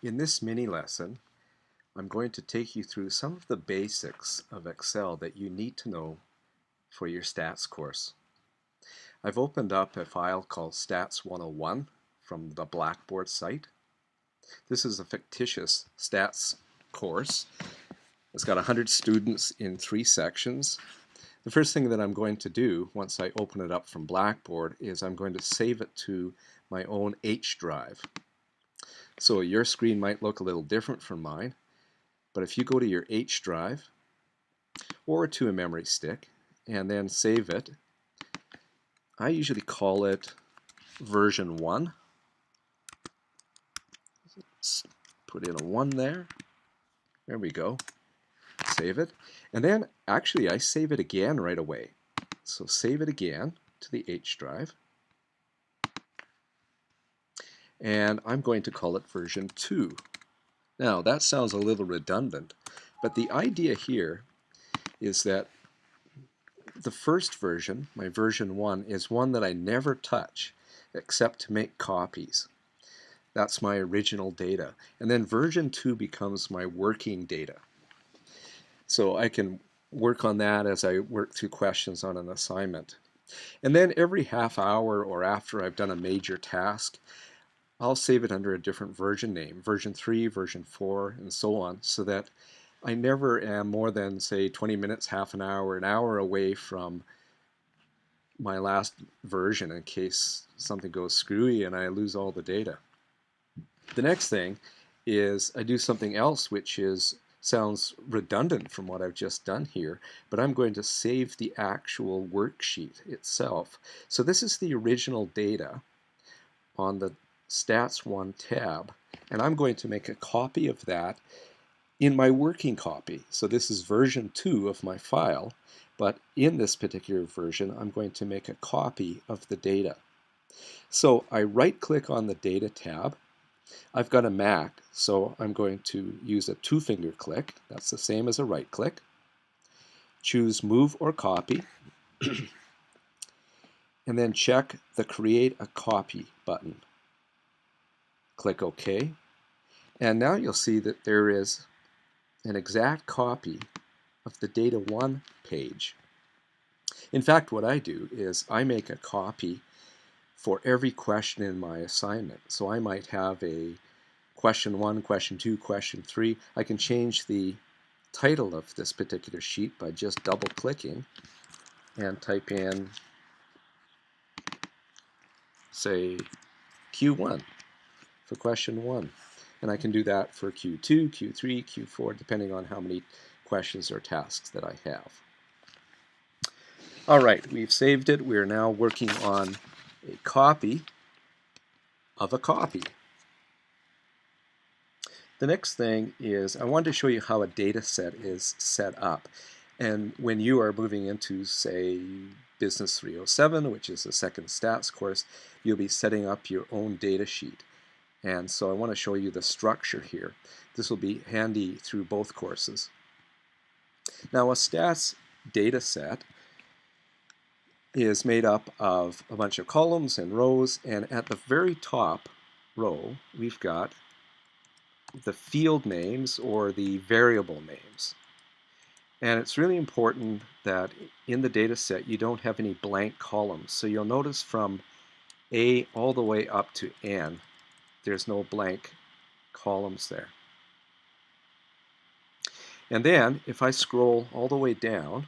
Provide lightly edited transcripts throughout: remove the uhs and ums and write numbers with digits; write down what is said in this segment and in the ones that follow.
In this mini lesson, I'm going to take you through some of the basics of Excel that you need to know for your stats course. I've opened up a file called Stats 101 from the Blackboard site. This is a fictitious stats course. It's got 100 students in 3 sections. The first thing that I'm going to do once I open it up from Blackboard is I'm going to save it to my own H drive. So your screen might look a little different from mine, but if you go to your H drive or to a memory stick and then save it, I usually call it version 1. Let's put in a 1 there. There we go. Save it. And then actually I save it again right away. So save it again to the H drive. And I'm going to call it version 2. Now that sounds a little redundant, but the idea here is that the first version, my version 1, is one that I never touch except to make copies. That's my original data. And then version 2 becomes my working data. So I can work on that as I work through questions on an assignment. And then every half hour or after I've done a major task, I'll save it under a different version name, version 3, version 4, and so on, so that I never am more than, say, 20 minutes, half an hour away from my last version in case something goes screwy and I lose all the data. The next thing is I do something else which sounds redundant from what I've just done here, but I'm going to save the actual worksheet itself. So this is the original data on the Stats 1 tab, and I'm going to make a copy of that in my working copy. So this is version 2 of my file, but in this particular version I'm going to make a copy of the data. So I right-click on the Data tab. I've got a Mac, so I'm going to use a 2-finger click. That's the same as a right-click. Choose Move or Copy, and then check the Create a Copy button. Click OK, and now you'll see that there is an exact copy of the Data 1 page. In fact, what I do is I make a copy for every question in my assignment. So I might have a question 1, question 2, question 3. I can change the title of this particular sheet by just double-clicking and type in, say, Q1 for question 1. And I can do that for Q2, Q3, Q4, depending on how many questions or tasks that I have. All right, we've saved it. We're now working on a copy of a copy. The next thing is I wanted to show you how a data set is set up. And when you are moving into, say, Business 307, which is the second stats course, you'll be setting up your own data sheet. And so I want to show you the structure here. This will be handy through both courses. Now, a stats data set is made up of a bunch of columns and rows, and at the very top row we've got the field names or the variable names. And it's really important that in the data set you don't have any blank columns. So you'll notice from A all the way up to N, there's no blank columns there. And then if I scroll all the way down,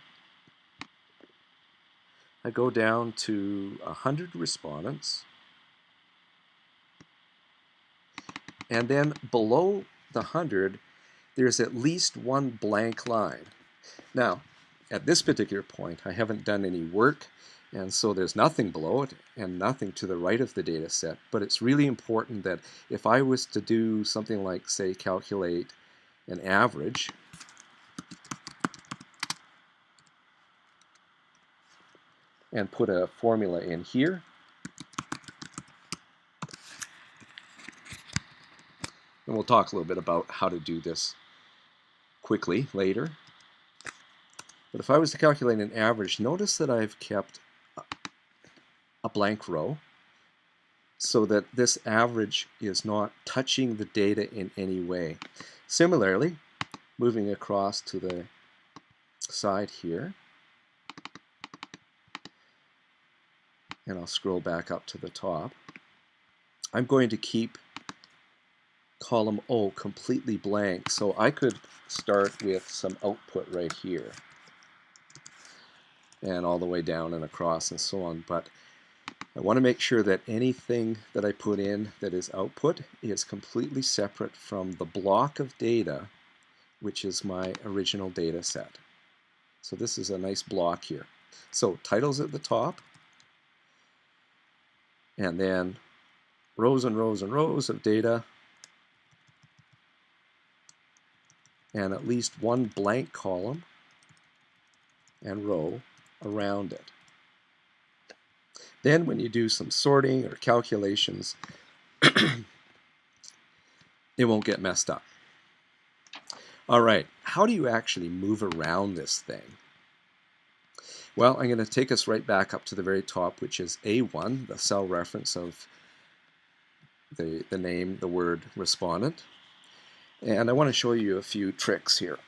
I go down to 100 respondents, and then below the 100 there's at least one blank line. Now at this particular point I haven't done any work, and so there's nothing below it and nothing to the right of the data set, but it's really important that if I was to do something like, say, calculate an average, and put a formula in here, and we'll talk a little bit about how to do this quickly later. But if I was to calculate an average, notice that I've kept a blank row, so that this average is not touching the data in any way. Similarly, moving across to the side here, and I'll scroll back up to the top, I'm going to keep column O completely blank. So I could start with some output right here and all the way down and across and so on, but I want to make sure that anything that I put in that is output is completely separate from the block of data, which is my original data set. So this is a nice block here. So titles at the top, and then rows and rows and rows of data, and at least one blank column and row around it. Then when you do some sorting or calculations, it won't get messed up. All right, how do you actually move around this thing? Well, I'm going to take us right back up to the very top, which is A1, the cell reference of the name, the word respondent. And I want to show you a few tricks here.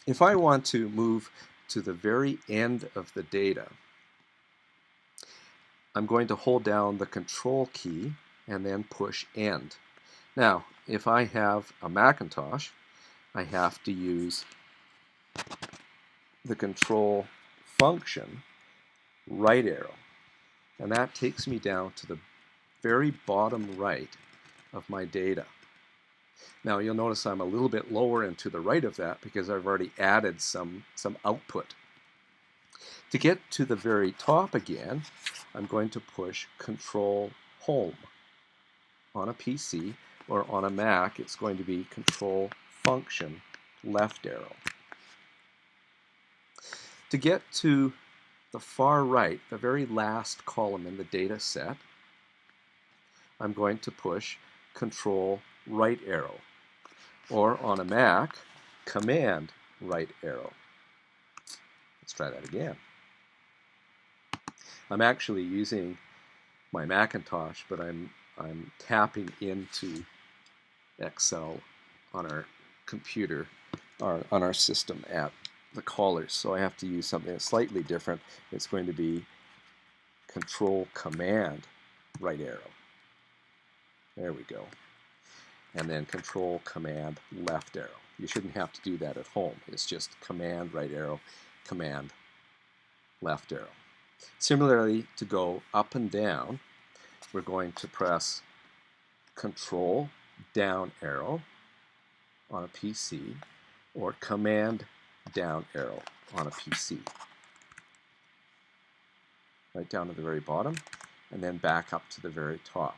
If I want to move to the very end of the data, I'm going to hold down the Control key and then push End. Now, if I have a Macintosh, I have to use the Control function, right arrow, and that takes me down to the very bottom right of my data. Now you'll notice I'm a little bit lower and to the right of that because I've already added some output. To get to the very top again, I'm going to push Control Home. On a PC or on a Mac, it's going to be Control Function left arrow. To get to the far right, the very last column in the data set, I'm going to push Control right arrow. Or on a Mac, Command right arrow. Let's try that again. I'm actually using my Macintosh, but I'm tapping into Excel on our computer, on our system at the callers. So I have to use something that's slightly different. It's going to be Control Command right arrow. There we go. And then Control Command left arrow. You shouldn't have to do that at home. It's just Command right arrow, Command left arrow. Similarly, to go up and down, we're going to press Control down arrow on a PC or Command down arrow on a PC. Right down to the very bottom and then back up to the very top.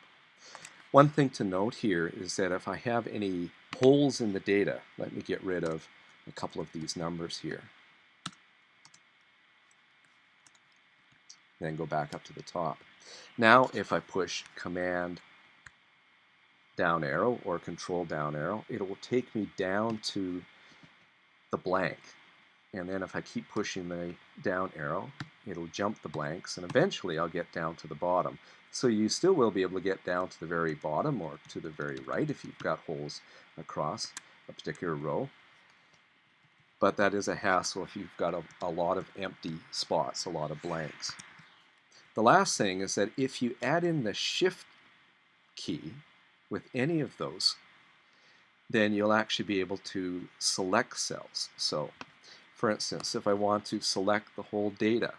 One thing to note here is that if I have any holes in the data, let me get rid of a couple of these numbers here. Then go back up to the top. Now if I push Command down arrow or Control down arrow, it will take me down to the blank. And then if I keep pushing the down arrow, it'll jump the blanks, and eventually I'll get down to the bottom. So you still will be able to get down to the very bottom or to the very right if you've got holes across a particular row. But that is a hassle if you've got a lot of empty spots, a lot of blanks. The last thing is that if you add in the Shift key with any of those, then you'll actually be able to select cells. So, for instance, if I want to select the whole data,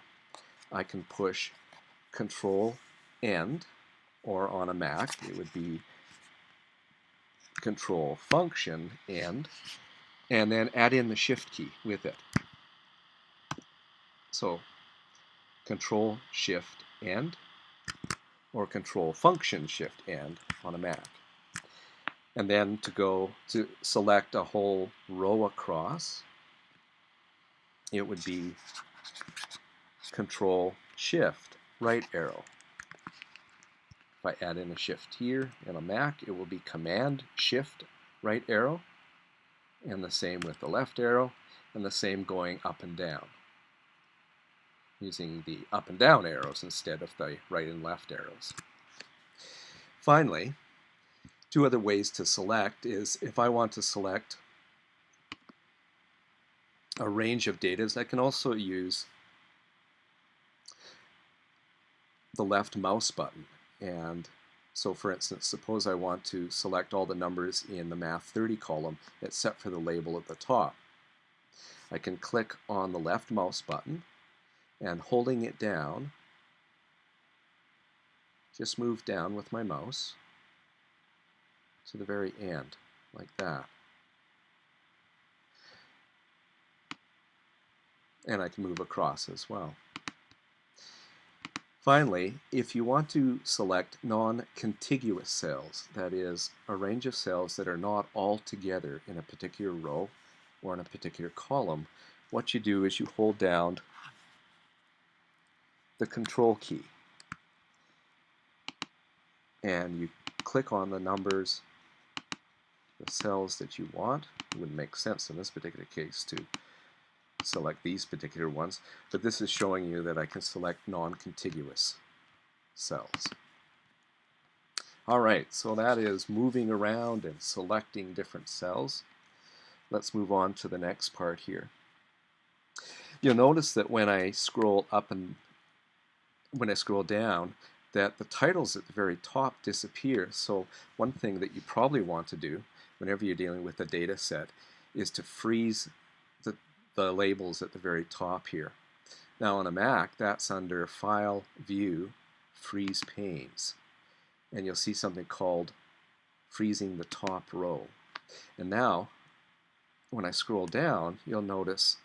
I can push Control End, or on a Mac, it would be Control Function End, and then add in the Shift key with it. So, Control Shift End, or Control Function Shift End on a Mac. And then to go to select a whole row across, it would be Control Shift right arrow. If I add in a shift here in a Mac, it will be Command Shift right arrow, and the same with the left arrow, and the same going up and down, using the up and down arrows instead of the right and left arrows. Finally, two other ways to select is if I want to select a range of data, I can also use the left mouse button. And so for instance, suppose I want to select all the numbers in the Math 30 column except for the label at the top. I can click on the left mouse button and holding it down, just move down with my mouse to the very end, like that. And I can move across as well. Finally, if you want to select non-contiguous cells, that is, a range of cells that are not all together in a particular row or in a particular column, what you do is you hold down the Control key and you click on the numbers, the cells that you want. It wouldn't make sense in this particular case to select these particular ones, but this is showing you that I can select non-contiguous cells. Alright, so that is moving around and selecting different cells. Let's move on to the next part here. You'll notice that when I scroll up and when I scroll down, that the titles at the very top disappear. So one thing that you probably want to do whenever you're dealing with a data set is to freeze the labels at the very top here. Now on a Mac, that's under File, View, Freeze Panes. And you'll see something called freezing the top row. And now, when I scroll down, you'll notice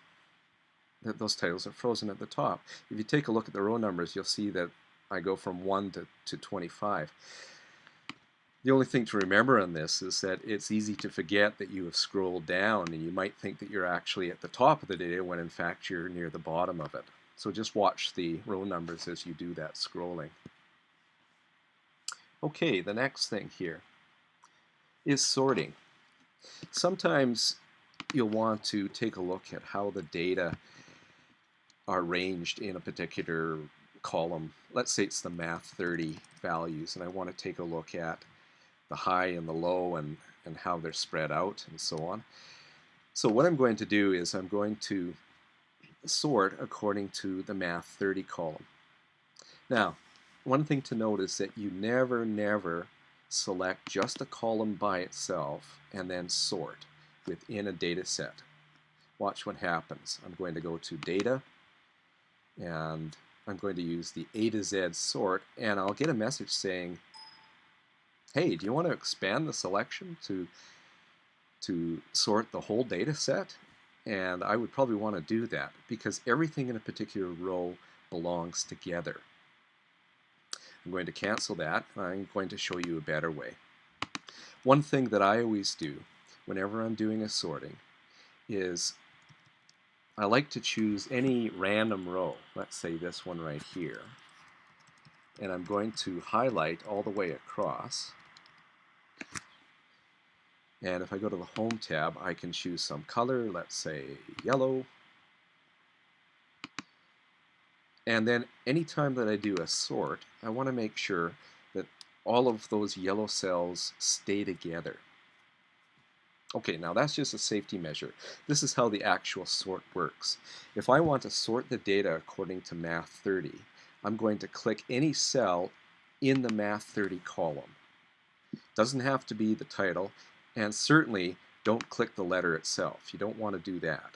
that those titles are frozen at the top. If you take a look at the row numbers, you'll see that I go from 1 to 25. The only thing to remember on this is that it's easy to forget that you have scrolled down, and you might think that you're actually at the top of the data when in fact you're near the bottom of it. So just watch the row numbers as you do that scrolling. Okay, the next thing here is sorting. Sometimes you'll want to take a look at how the data are ranged in a particular column. Let's say it's the Math 30 values, and I want to take a look at the high and the low and how they're spread out and so on. So what I'm going to do is I'm going to sort according to the Math 30 column. Now, one thing to note is that you never select just a column by itself and then sort within a data set. Watch what happens. I'm going to go to Data, and I'm going to use the A to Z sort, and I'll get a message saying, hey, do you want to expand the selection to sort the whole data set? And I would probably want to do that because everything in a particular row belongs together. I'm going to cancel that, and I'm going to show you a better way. One thing that I always do whenever I'm doing a sorting is I like to choose any random row, let's say this one right here, and I'm going to highlight all the way across. And if I go to the Home tab, I can choose some color, let's say yellow. And then anytime that I do a sort, I want to make sure that all of those yellow cells stay together. Okay, now that's just a safety measure. This is how the actual sort works. If I want to sort the data according to Math 30, I'm going to click any cell in the Math 30 column. Doesn't have to be the title, and certainly don't click the letter itself. You don't want to do that.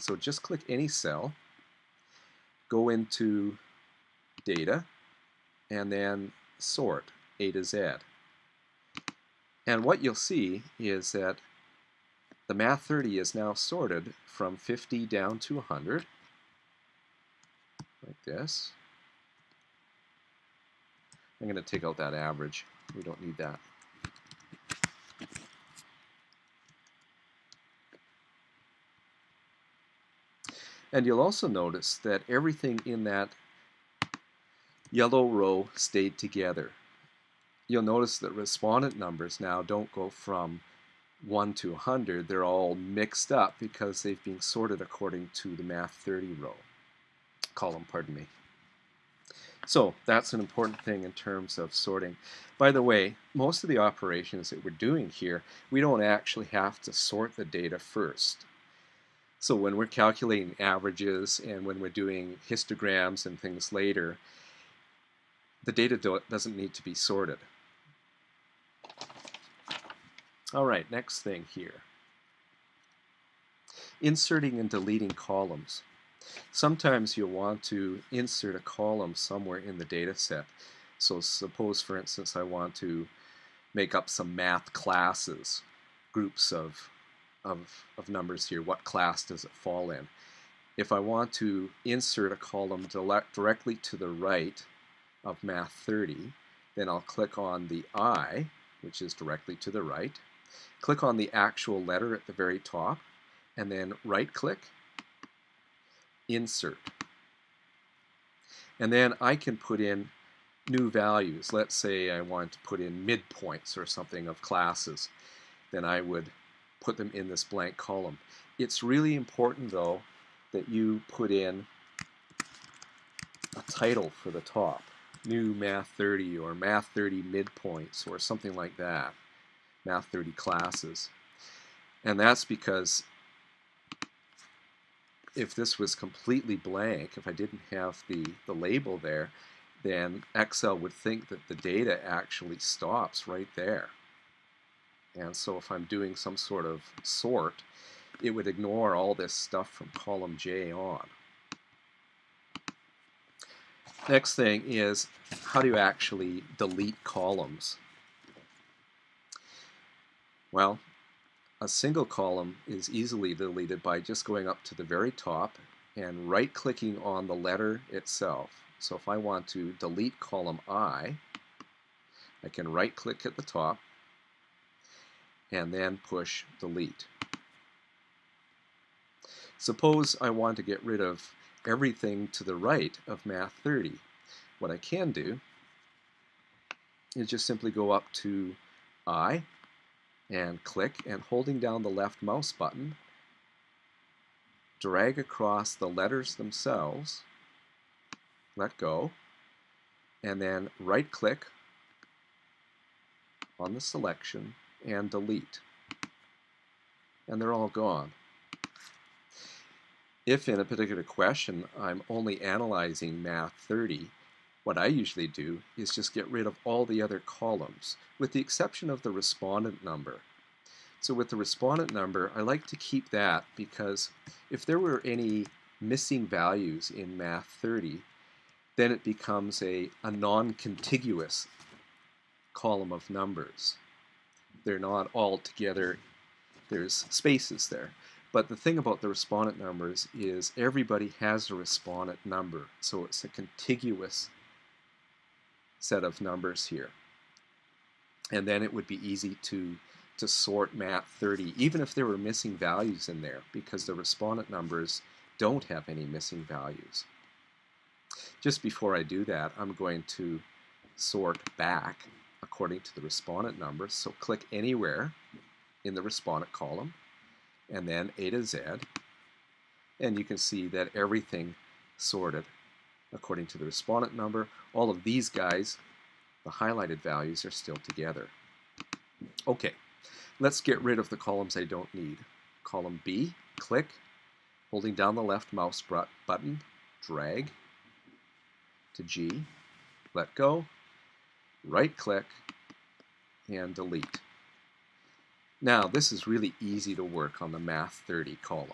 So just click any cell, go into Data, and then Sort, A to Z. And what you'll see is that the Math 30 is now sorted from 50 down to 100, like this. I'm going to take out that average. We don't need that. And you'll also notice that everything in that yellow row stayed together. You'll notice that respondent numbers now don't go from 1 to 100. They're all mixed up because they've been sorted according to the Math 30 column. So that's an important thing in terms of sorting. By the way, most of the operations that we're doing here, we don't actually have to sort the data first. So when we're calculating averages and when we're doing histograms and things later, the data doesn't need to be sorted. All right, next thing here. Inserting and deleting columns. Sometimes you'll want to insert a column somewhere in the data set. So suppose, for instance, I want to make up some math classes, groups of numbers here. What class does it fall in? If I want to insert a column directly to the right of Math 30, then I'll click on the I, which is directly to the right, click on the actual letter at the very top, and then right-click, Insert. And then I can put in new values. Let's say I want to put in midpoints or something of classes. Then I would put them in this blank column. It's really important, though, that you put in a title for the top. New Math 30 or Math 30 midpoints or something like that. Math 30 classes. And that's because if this was completely blank, if I didn't have the label there, then Excel would think that the data actually stops right there. And so if I'm doing some sort of sort, it would ignore all this stuff from column J on. Next thing is, how do you actually delete columns? Well, a single column is easily deleted by just going up to the very top and right-clicking on the letter itself. So if I want to delete column I can right-click at the top and then push delete. Suppose I want to get rid of everything to the right of Math 30. What I can do is just simply go up to I and click, and holding down the left mouse button, drag across the letters themselves, let go, and then right-click on the selection and delete. And they're all gone. If in a particular question I'm only analyzing Math 30, what I usually do is just get rid of all the other columns, with the exception of the respondent number. So with the respondent number, I like to keep that because if there were any missing values in Math 30, then it becomes a non-contiguous column of numbers. They're not all together, there's spaces there. But the thing about the respondent numbers is everybody has a respondent number, so it's a contiguous set of numbers here. And then it would be easy to sort Math 30, even if there were missing values in there, because the respondent numbers don't have any missing values. Just before I do that, I'm going to sort back according to the respondent numbers. So click anywhere in the respondent column, and then A to Z, and you can see that everything sorted according to the respondent number. All of these guys, the highlighted values, are still together. Okay, let's get rid of the columns I don't need. Column B, click, holding down the left mouse button, drag to G, let go, right-click, and delete. Now, this is really easy to work on the Math 30 column.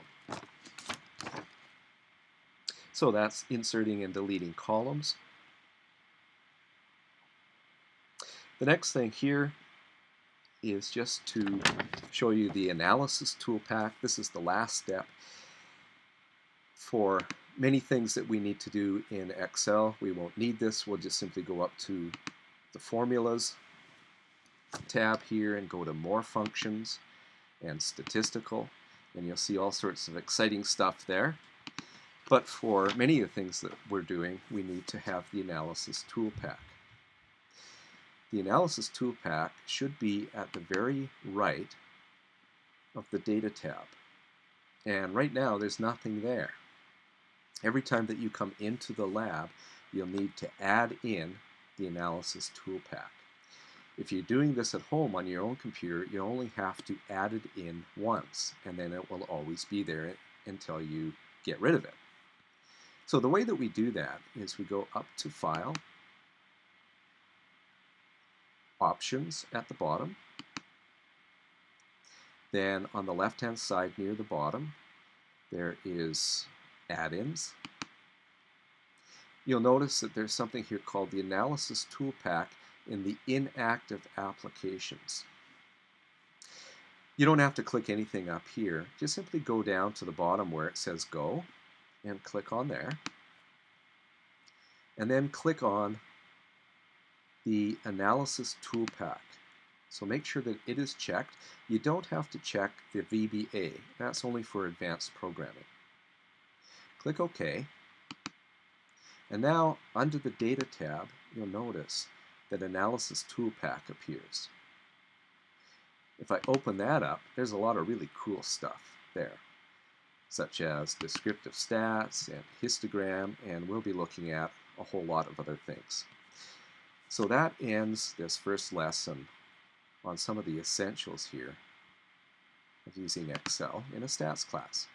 So that's inserting and deleting columns. The next thing here is just to show you the analysis tool pack. This is the last step. For many things that we need to do in Excel, we won't need this. We'll just simply go up to the Formulas tab here and go to More Functions and Statistical, and you'll see all sorts of exciting stuff there. But for many of the things that we're doing, we need to have the Analysis Tool Pack. The Analysis Tool Pack should be at the very right of the Data tab. And right now, there's nothing there. Every time that you come into the lab, you'll need to add in the Analysis Tool Pack. If you're doing this at home on your own computer, you only have to add it in once, and then it will always be there until you get rid of it. So the way that we do that is we go up to File, Options at the bottom. Then on the left-hand side near the bottom, there is Add-ins. You'll notice that there's something here called the Analysis Tool Pack in the Inactive Applications. You don't have to click anything up here. Just simply go down to the bottom where it says Go and click on there. And then click on the Analysis Tool Pack. So make sure that it is checked. You don't have to check the VBA. That's only for advanced programming. Click OK. And now under the Data tab, you'll notice that Analysis Tool Pack appears. If I open that up, there's a lot of really cool stuff there, such as descriptive stats and histogram, and we'll be looking at a whole lot of other things. So that ends this first lesson on some of the essentials here of using Excel in a stats class.